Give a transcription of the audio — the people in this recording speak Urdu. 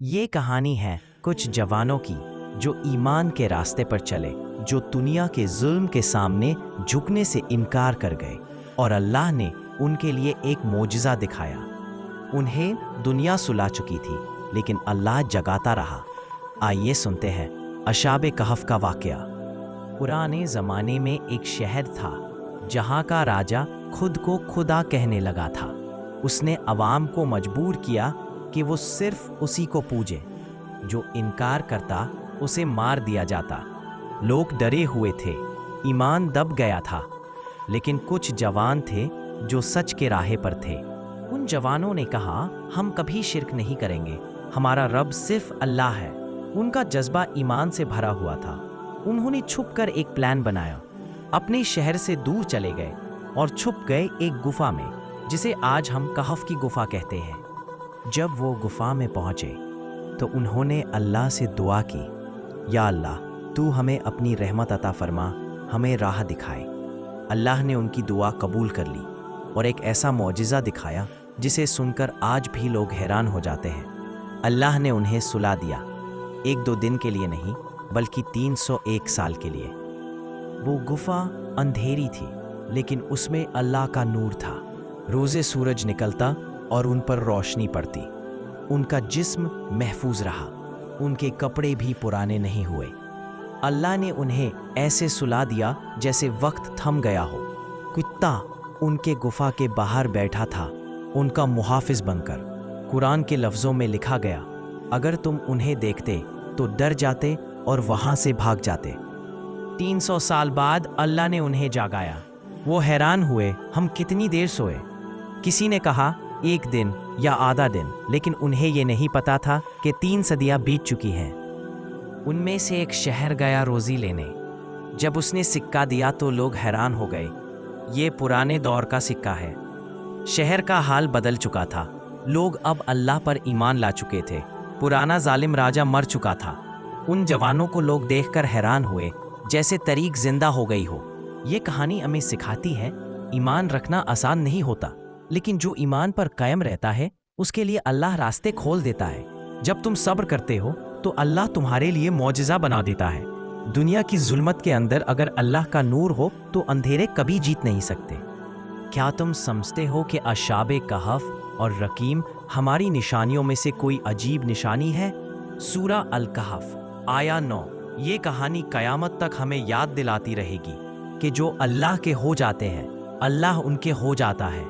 یہ کہانی ہے کچھ جوانوں کی جو ایمان کے راستے پر چلے، جو دنیا کے ظلم کے سامنے جھکنے سے انکار کر گئے، اور اللہ نے ان کے لیے ایک معجزہ دکھایا۔ انہیں دنیا سلا چکی تھی لیکن اللہ جگاتا رہا۔ آئیے سنتے ہیں اصحاب کہف کا واقعہ۔ پرانے زمانے میں ایک شہر تھا جہاں کا راجا خود کو خدا کہنے لگا تھا۔ اس نے عوام کو مجبور کیا کہ وہ صرف اسی کو پوجے، جو انکار کرتا اسے مار دیا جاتا۔ لوگ ڈرے ہوئے تھے، ایمان دب گیا تھا، لیکن کچھ جوان تھے جو سچ کے راہ پر تھے۔ ان جوانوں نے کہا، ہم کبھی شرک نہیں کریں گے، ہمارا رب صرف اللہ ہے۔ ان کا جذبہ ایمان سے بھرا ہوا تھا۔ انہوں نے چھپ کر ایک پلان بنایا، اپنے شہر سے دور چلے گئے اور چھپ گئے ایک گفا میں، جسے آج ہم کہف کی گفا کہتے ہیں۔ جب وہ گفا میں پہنچے تو انہوں نے اللہ سے دعا کی، یا اللہ تو ہمیں اپنی رحمت عطا فرما، ہمیں راہ دکھائے۔ اللہ نے ان کی دعا قبول کر لی اور ایک ایسا معجزہ دکھایا جسے سن کر آج بھی لوگ حیران ہو جاتے ہیں۔ اللہ نے انہیں سلا دیا، ایک دو دن کے لیے نہیں بلکہ 301 سال کے لیے۔ وہ گفا اندھیری تھی لیکن اس میں اللہ کا نور تھا۔ روزے سورج نکلتا اور ان پر روشنی پڑتی۔ ان کا جسم محفوظ رہا، ان کے کپڑے بھی پرانے نہیں ہوئے۔ اللہ نے انہیں ایسے سلا دیا جیسے وقت تھم گیا ہو۔ کتا ان کے گفا کے باہر بیٹھا تھا، ان کا محافظ بن کر۔ قرآن کے لفظوں میں لکھا گیا، اگر تم انہیں دیکھتے تو ڈر جاتے اور وہاں سے بھاگ جاتے۔ 300 سال بعد اللہ نے انہیں جاگایا۔ وہ حیران ہوئے، ہم کتنی دیر سوئے؟ کسی نے کہا ایک دن یا آدھا دن، لیکن انہیں یہ نہیں پتا تھا کہ 3 صدیاں بیت چکی ہیں۔ ان میں سے ایک شہر گیا روزی لینے۔ جب اس نے سکہ دیا تو لوگ حیران ہو گئے، یہ پرانے دور کا سکہ ہے۔ شہر کا حال بدل چکا تھا، لوگ اب اللہ پر ایمان لا چکے تھے۔ پرانا ظالم راجہ مر چکا تھا۔ ان جوانوں کو لوگ دیکھ کر حیران ہوئے، جیسے طریق زندہ ہو گئی ہو۔ یہ کہانی ہمیں سکھاتی ہے، ایمان رکھنا آسان نہیں ہوتا، لیکن جو ایمان پر قائم رہتا ہے اس کے لیے اللہ راستے کھول دیتا ہے۔ جب تم صبر کرتے ہو تو اللہ تمہارے لیے معجزہ بنا دیتا ہے۔ دنیا کی ظلمت کے اندر اگر اللہ کا نور ہو تو اندھیرے کبھی جیت نہیں سکتے۔ کیا تم سمجھتے ہو کہ اصحاب کہف اور رقیم ہماری نشانیوں میں سے کوئی عجیب نشانی ہے؟ سورہ الکہف آیا 9۔ یہ کہانی قیامت تک ہمیں یاد دلاتی رہے گی کہ جو اللہ کے ہو جاتے ہیں اللہ ان کے ہو جاتا ہے۔